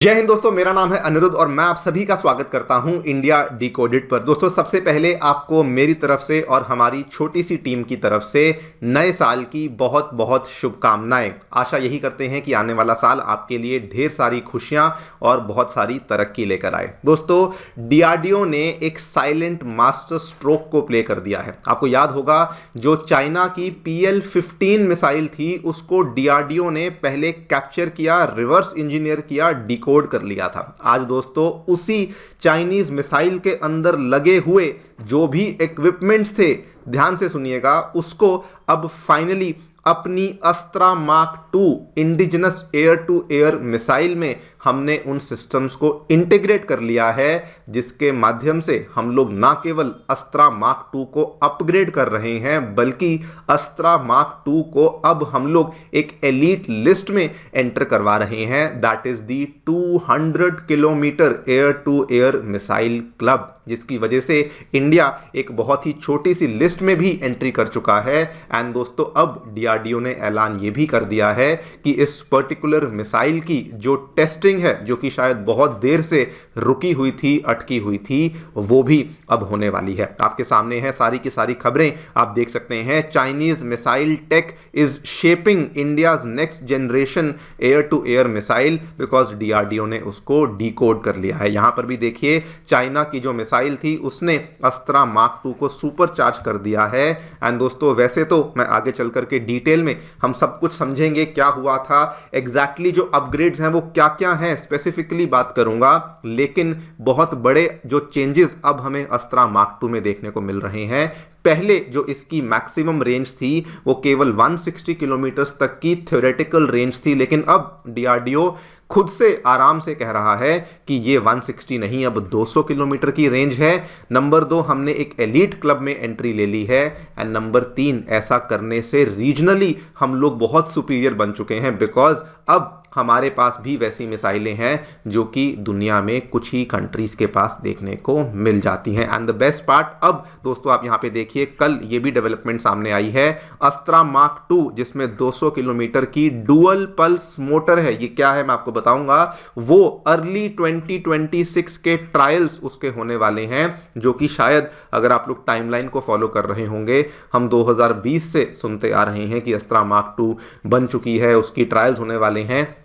जय हिंद दोस्तों, मेरा नाम है अनिरुद्ध और मैं आप सभी का स्वागत करता हूं इंडिया डिकोडेड पर। दोस्तों, सबसे पहले आपको मेरी तरफ से और हमारी छोटी सी टीम की तरफ से नए साल की बहुत बहुत शुभकामनाएं। आशा यही करते हैं कि आने वाला साल आपके लिए ढेर सारी खुशियां और बहुत सारी तरक्की लेकर आए। दोस्तों, डीआरडीओ ने एक साइलेंट मास्टर स्ट्रोक को प्ले कर दिया है। आपको याद होगा, जो चाइना की PL-15 मिसाइल थी उसको डीआरडीओ ने पहले कैप्चर किया, रिवर्स इंजीनियर किया, डिकोड कर लिया था। आज दोस्तों उसी चाइनीज मिसाइल के अंदर लगे हुए जो भी इक्विपमेंट्स थे, ध्यान से सुनिएगा, उसको अब फाइनली अपनी Astra mark 2 indigenous air to air missile में हमने उन सिस्टम्स को इंटीग्रेट कर लिया है, जिसके माध्यम से हम लोग ना केवल अस्त्रा मार्क 2 को अपग्रेड कर रहे हैं, बल्कि अस्त्रा मार्क 2 को अब हम लोग एक एलीट लिस्ट में एंटर करवा रहे हैं। That is the 200 kilometre air to air missile club, जिसकी वजह से इंडिया एक बहुत ही छोटी सी लिस्ट में भी एंट्री कर चुका है। एंड दोस्तों, अब डीआरडीओ ने ऐलान ये भी कर दिया है कि इस पर्टिकुलर मिसाइल की जो टेस्टिंग है, जो कि शायद बहुत देर से रुकी हुई थी, अटकी हुई थी, वो भी अब होने वाली है। आपके सामने है सारी की सारी खबरें, आप देख सकते हैं। Chinese missile tech is shaping India's next generation air to air missile because DRDO ने उसको डिकोड कर लिया है। यहां पर भी देखिए, चाइना की जो मिसाइल थी उसने अस्त्रा मार्क 2 को सुपर चार्ज कर दिया है। एंड दोस्तों, वैसे तो मैं आगे चल करके डिटेल में हम सब कुछ समझेंगे, क्या हुआ था एग्जैक्टली, जो अपग्रेड्स हैं वो क्या क्या हैं, स्पेसिफिकली बात करूंगा। लेकिन बहुत बड़े जो चेंजेस अब हमें अस्त्रा मार्क 2 में देखने को मिल रहे हैं। पहले जो इसकी मैक्सिमम रेंज थी वो केवल 160 किलोमीटर तक की थ्योरेटिकल रेंज थी, लेकिन अब डीआरडीओ खुद से आराम से कह रहा है कि ये 160 नहीं, अब 200 किलोमीटर की रेंज है। नंबर 2, हमने एक एलीट क्लब में एंट्री ले ली है। एंड नंबर 3, ऐसा करने से रीजनली हम लोग बहुत सुपीरियर बन चुके हैं, बिकॉज अब हमारे पास भी वैसी मिसाइलें हैं जो कि दुनिया में कुछ ही कंट्रीज के पास देखने को मिल जाती हैं। एंड द बेस्ट पार्ट, अब दोस्तों आप यहां पे देखिए, कल ये भी डेवलपमेंट सामने आई है। अस्त्रा मार्क 2 जिसमें 200 किलोमीटर की डुअल पल्स मोटर है, ये क्या है मैं आपको बताऊंगा। वो अर्ली 2026 के ट्रायल्स उसके होने वाले हैं, जो कि शायद अगर आप लोग टाइमलाइन को फॉलो कर रहे होंगे, हम 2020 से सुनते आ रहे हैं कि अस्त्रा मार्क 2 बन चुकी है, उसकी ट्रायल्स होने वाले हैं,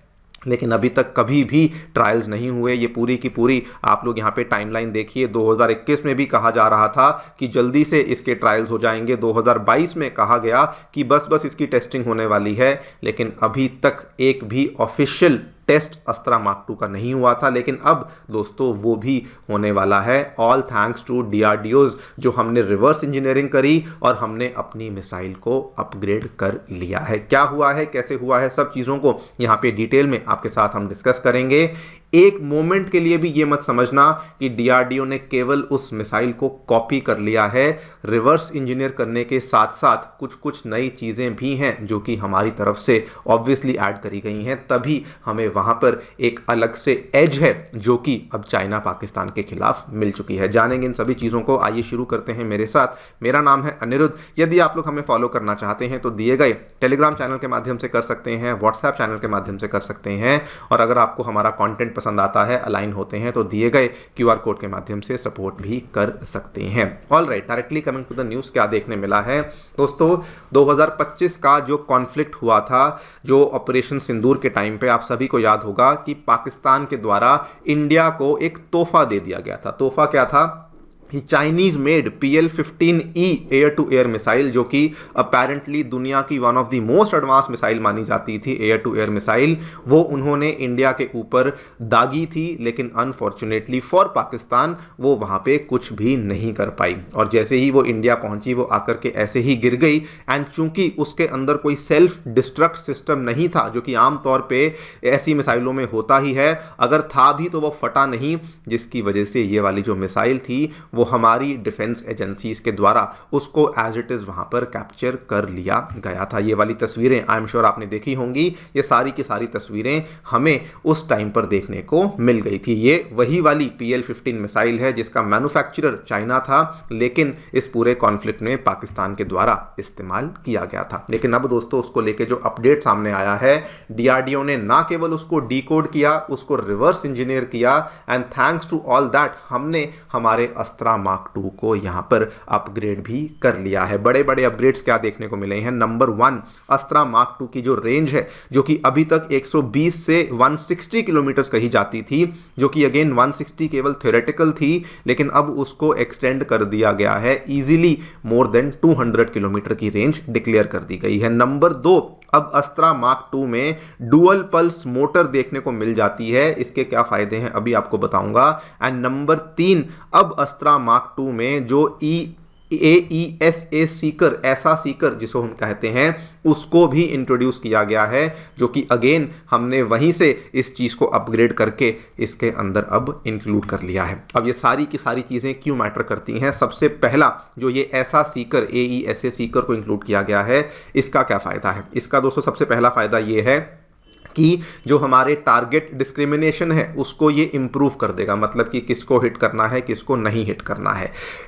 लेकिन अभी तक कभी भी ट्रायल्स नहीं हुए। ये पूरी की पूरी आप लोग यहाँ पे टाइमलाइन देखिए। 2021 में भी कहा जा रहा था कि जल्दी से इसके ट्रायल्स हो जाएंगे। 2022 में कहा गया कि बस इसकी टेस्टिंग होने वाली है, लेकिन अभी तक एक भी ऑफिशियल टेस्ट अस्त्रा मार्क 2 का नहीं हुआ था। लेकिन अब दोस्तों वो भी होने वाला है, ऑल थैंक्स टू डीआरडीओज, जो हमने रिवर्स इंजीनियरिंग करी और हमने अपनी मिसाइल को अपग्रेड कर लिया है। क्या हुआ है, कैसे हुआ है, सब चीज़ों को यहाँ पे डिटेल में आपके साथ हम डिस्कस करेंगे। एक मोमेंट के लिए भी ये मत समझना कि डीआरडीओ ने केवल उस मिसाइल को कॉपी कर लिया है। रिवर्स इंजीनियर करने के साथ साथ कुछ कुछ नई चीज़ें भी हैं जो कि हमारी तरफ से ऑब्वियसली ऐड करी गई हैं, तभी हमें वहाँ पर एक अलग से एज है जो कि अब चाइना पाकिस्तान के खिलाफ मिल चुकी है। जानेंगे इन सभी चीज़ों को। आइए शुरू करते हैं मेरे साथ। मेरा नाम है अनिरुद्ध। यदि आप लोग हमें फॉलो करना चाहते हैं तो दिए गए टेलीग्राम चैनल के माध्यम से कर सकते हैं, व्हाट्सएप चैनल के माध्यम से कर सकते हैं, और अगर आपको हमारा कॉन्टेंट पसंद आता है, अलाइन होते हैं, तो दिए गए QR कोड के माध्यम से सपोर्ट भी कर सकते हैं। All right, directly coming to the news, क्या देखने मिला है दोस्तों। 2025 का जो कॉन्फ्लिक्ट हुआ था, जो ऑपरेशन सिंदूर के टाइम पे, आप सभी को याद होगा कि पाकिस्तान के द्वारा इंडिया को एक तोहफा दे दिया गया था। तोहफा क्या था? Chinese made PL-15E air to air missile, जो कि अपेरेंटली दुनिया की one of the most advance missile मानी जाती थी, एयर टू एयर मिसाइल, वो उन्होंने इंडिया के ऊपर दागी थी, लेकिन अनफॉर्चुनेटली फॉर पाकिस्तान वो वहाँ पे कुछ भी नहीं कर पाई। और जैसे ही वो इंडिया पहुंची, वो आकर के ऐसे ही गिर गई। एंड चूंकि उसके अंदर कोई सेल्फ डिस्ट्रक्ट सिस्टम नहीं था, जो कि आमतौर पे ऐसी मिसाइलों में होता ही है, अगर था भी तो वो फटा नहीं, जिसकी वजह से ये वाली जो मिसाइल थी वो हमारी डिफेंस एजेंसीज के द्वारा उसको एज इट इज़ वहाँ पर कैप्चर कर लिया गया था। ये वाली तस्वीरें आई एम श्योर आपने देखी होंगी। ये सारी की सारी तस्वीरें हमें उस टाइम पर देखने को मिल गई थी। ये वही वाली PL-15 मिसाइल है जिसका मैन्युफैक्चरर चाइना था, लेकिन इस पूरे कॉन्फ्लिक्ट में पाकिस्तान के द्वारा इस्तेमाल किया गया था। लेकिन अब दोस्तों उसको लेके जो अपडेट सामने आया है, DRDO ने ना केवल उसको डिकोड किया, उसको रिवर्स इंजीनियर किया, and thanks to all that हमने हमारे अस्त्रा मार्क 2 को यहां पर अपग्रेड भी कर लिया है। बड़े बड़े अपग्रेड्स क्या देखने को मिले हैं। नंबर 1, अस्त्रा मार्क 2 की जो रेंज है, जो कि अभी तक 120 से 160 किलोमीटर कही जाती थी, जो कि अगेन 160 केवल थ्योरेटिकल थी, लेकिन अब उसको एक्सटेंड कर दिया गया है। इजीली मोर देन 200 किलोमीटर की रेंज डिक्लेयर कर दी गई है। नंबर 2, अब अस्त्रा मार्क 2 में डुअल पल्स मोटर देखने को मिल जाती है। इसके क्या फायदे हैं अभी आपको बताऊंगा। एंड नंबर 3, अब अस्त्रा मार्क 2 में जो AESA सीकर, ऐसा सीकर जिसको हम कहते हैं, उसको भी इंट्रोड्यूस किया गया है, जो कि अगेन हमने वहीं से इस चीज़ को अपग्रेड करके इसके अंदर अब इंक्लूड कर लिया है। अब ये सारी की सारी चीज़ें क्यों मैटर करती हैं। सबसे पहला, जो ये ऐसा सीकर, AESA सीकर को इंक्लूड किया गया है, इसका क्या फ़ायदा है। इसका दोस्तों सबसे पहला फ़ायदा ये है कि जो हमारे टारगेट डिस्क्रिमिनेशन है उसको ये इंप्रूव कर देगा। मतलब कि किसको हिट करना है, किसको नहीं हिट करना है।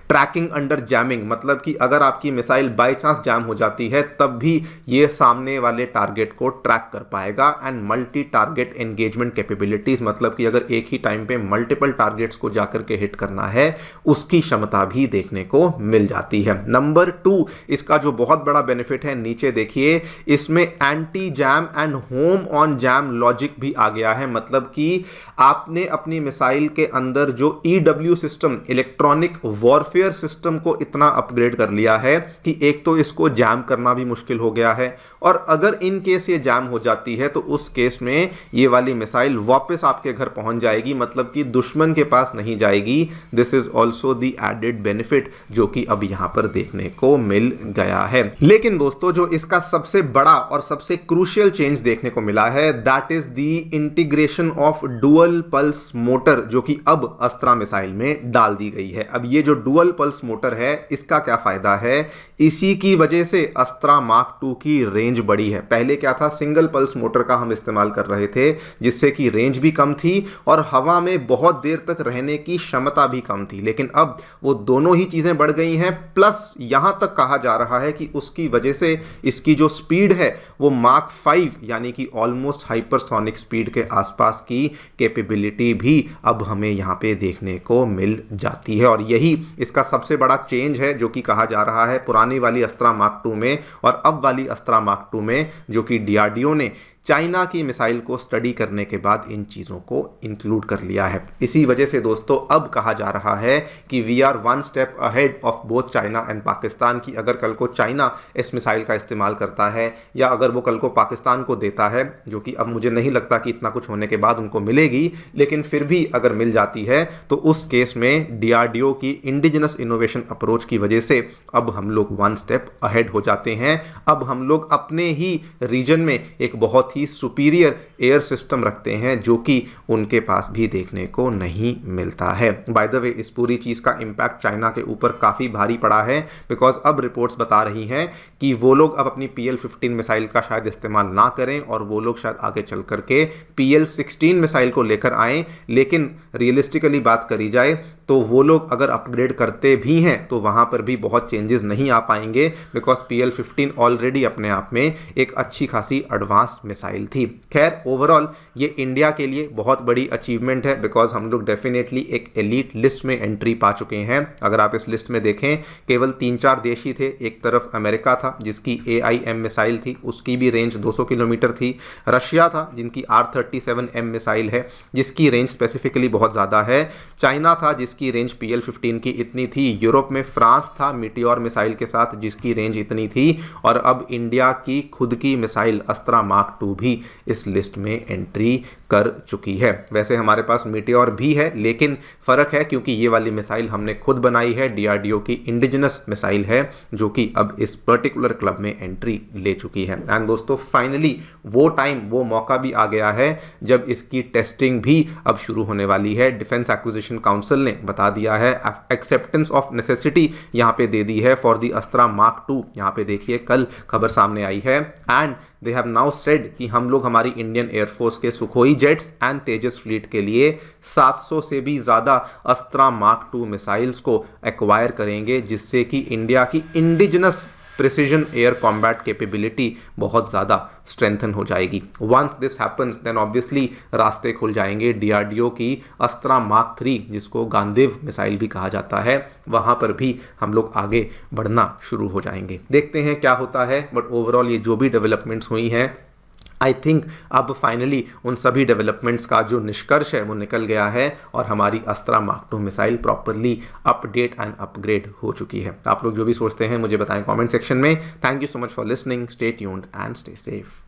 ट्रैकिंग अंडर जैमिंग, मतलब कि अगर आपकी मिसाइल बाय चांस जैम हो जाती है तब भी ये सामने वाले टारगेट को ट्रैक कर पाएगा। And multi target engagement capabilities, मतलब कि अगर एक ही टाइम पे मल्टीपल टारगेट्स को जाकर के हिट करना है, उसकी क्षमता भी देखने को मिल जाती है। नंबर 2, इसका जो बहुत बड़ा बेनिफिट है, नीचे देखिए, इसमें anti jam and home on jam logic भी आ गया है। मतलब कि आपने अपनी मिसाइल के अंदर जो EW system, electronic warfare system को इतना अपग्रेड कर लिया है कि एक तो इसको जैम करना भी मुश्किल हो गया है, और अगर इन केस ये जैम हो जाती है तो उस केस में ये वाली मिसाइल वापस आपके घर पहुंच जाएगी, मतलब कि दुश्मन के पास नहीं जाएगी। This is also the added benefit जो कि अब यहां पर देखने को मिल गया है। लेकिन दोस्तों जो इसका सबसे बड़ा और सबसे क्रूशियल चेंज देखने को मिला है, that is the integration of dual pulse motor, जो कि अब अस्त्रा मिसाइल में डाल दी गई है। अब ये जो डुअल पल्स मोटर है, इसका क्या फायदा है, इसी की वजह से अस्त्रा मार्क 2 की रेंज बढ़ी है। पहले क्या था, सिंगल पल्स मोटर का हम इस्तेमाल कर रहे थे, जिससे कि रेंज भी कम थी और हवा में बहुत देर तक रहने की क्षमता भी कम थी। लेकिन अब वो दोनों ही चीजें बढ़ गई हैं, प्लस यहां तक कहा जा रहा है कि उसकी वजह से इसकी जो स्पीड है वो मार्क 5 यानी कि ऑलमोस्ट हाइपरसोनिक स्पीड के आसपास की कैपेबिलिटी भी अब हमें यहां पे देखने को मिल जाती है। और यही इसका सबसे बड़ा चेंज है जो कि कहा जा रहा है पुरानी वाली अस्त्रा मार्क 2 में और अब वाली अस्त्रा मार्क 2 में, जो कि DRDO ने चाइना की मिसाइल को स्टडी करने के बाद इन चीज़ों को इंक्लूड कर लिया है। इसी वजह से दोस्तों अब कहा जा रहा है कि we are 1 step ahead of both China and Pakistan, की अगर कल को चाइना इस मिसाइल का इस्तेमाल करता है या अगर वो कल को पाकिस्तान को देता है, जो कि अब मुझे नहीं लगता कि इतना कुछ होने के बाद उनको मिलेगी, लेकिन फिर भी अगर मिल जाती है तो उस केस में DRDO की इंडिजिनस इनोवेशन अप्रोच की वजह से अब हम लोग 1 स्टेप अहेड हो जाते हैं। अब हम लोग अपने ही रीजन में एक बहुत सुपीरियर एयर सिस्टम रखते हैं, जो कि उनके पास भी देखने को नहीं मिलता है। बाय द वे इस पूरी चीज़ का इम्पैक्ट चाइना के ऊपर काफ़ी भारी पड़ा है, बिकॉज अब रिपोर्ट्स बता रही हैं कि वो लोग अब अपनी PL-15 मिसाइल का शायद इस्तेमाल ना करें और वो लोग शायद आगे चल करके PL-16 मिसाइल को लेकर आएँ। लेकिन रियलिस्टिकली बात करी जाए तो वो लोग अगर अपग्रेड करते भी हैं तो वहाँ पर भी बहुत चेंजेस नहीं आ पाएंगे, बिकॉज PL-15 ऑलरेडी अपने आप में एक अच्छी खासी एडवांस्ड मिसाइल थी। खैर ओवरऑल ये इंडिया के लिए बहुत बड़ी अचीवमेंट है, बिकॉज हम लोग डेफिनेटली एक एलीट लिस्ट में एंट्री पा चुके हैं। अगर आप इस लिस्ट में देखें, केवल 3-4 देश ही थे। एक तरफ अमेरिका था जिसकी AIM मिसाइल थी, उसकी भी रेंज 200 किलोमीटर थी। रशिया था जिनकी R-37M मिसाइल है, जिसकी रेंज स्पेसिफिकली बहुत ज़्यादा है। चाइना था जिसकी रेंज PL-15 की इतनी थी। यूरोप में फ्रांस था मीटियोर मिसाइल के साथ, जिसकी रेंज इतनी थी। और अब इंडिया की खुद की मिसाइल अस्त्रा मार्क 2 भी इस लिस्ट में एंट्री कर चुकी है। वैसे हमारे पास मीटियोर भी है, लेकिन फ़र्क है क्योंकि ये वाली मिसाइल हमने खुद बनाई है, डीआरडीओ की इंडिजिनस मिसाइल है जो कि अब इस पर्टिकुलर क्लब में एंट्री ले चुकी है। एंड दोस्तों फाइनली वो टाइम, वो मौका भी आ गया है जब इसकी टेस्टिंग भी अब शुरू होने वाली है। डिफेंस एक्विजिशन काउंसिल ने बता दिया है, एक्सेप्टेंस ऑफ नेसेसिटी यहाँ पे दे दी है फॉर दी अस्त्रा मार्क 2। यहाँ पे देखिए कल खबर सामने आई है and they have now said कि हम लोग हमारी इंडियन एयरफोर्स के Sukhoi jets and Tejas fleet के लिए 700 से भी ज़्यादा अस्त्रा मार्क 2 मिसाइल्स को एक्वायर करेंगे, जिससे कि इंडिया की indigenous precision air combat capability बहुत ज़्यादा स्ट्रेंथन हो जाएगी। Once this happens then obviously रास्ते खुल जाएंगे डीआरडीओ की अस्त्रा मार्क 3, जिसको गांधीव मिसाइल भी कहा जाता है, वहाँ पर भी हम लोग आगे बढ़ना शुरू हो जाएंगे। देखते हैं क्या होता है, बट ओवरऑल ये जो भी डेवलपमेंट्स हुई हैं, आई थिंक अब फाइनली उन सभी डेवलपमेंट्स का जो निष्कर्ष है वो निकल गया है और हमारी अस्त्रा mark 2 missile properly update and upgrade हो चुकी है। आप लोग जो भी सोचते हैं मुझे बताएं कमेंट सेक्शन में। Thank you so much for listening, stay tuned and stay safe.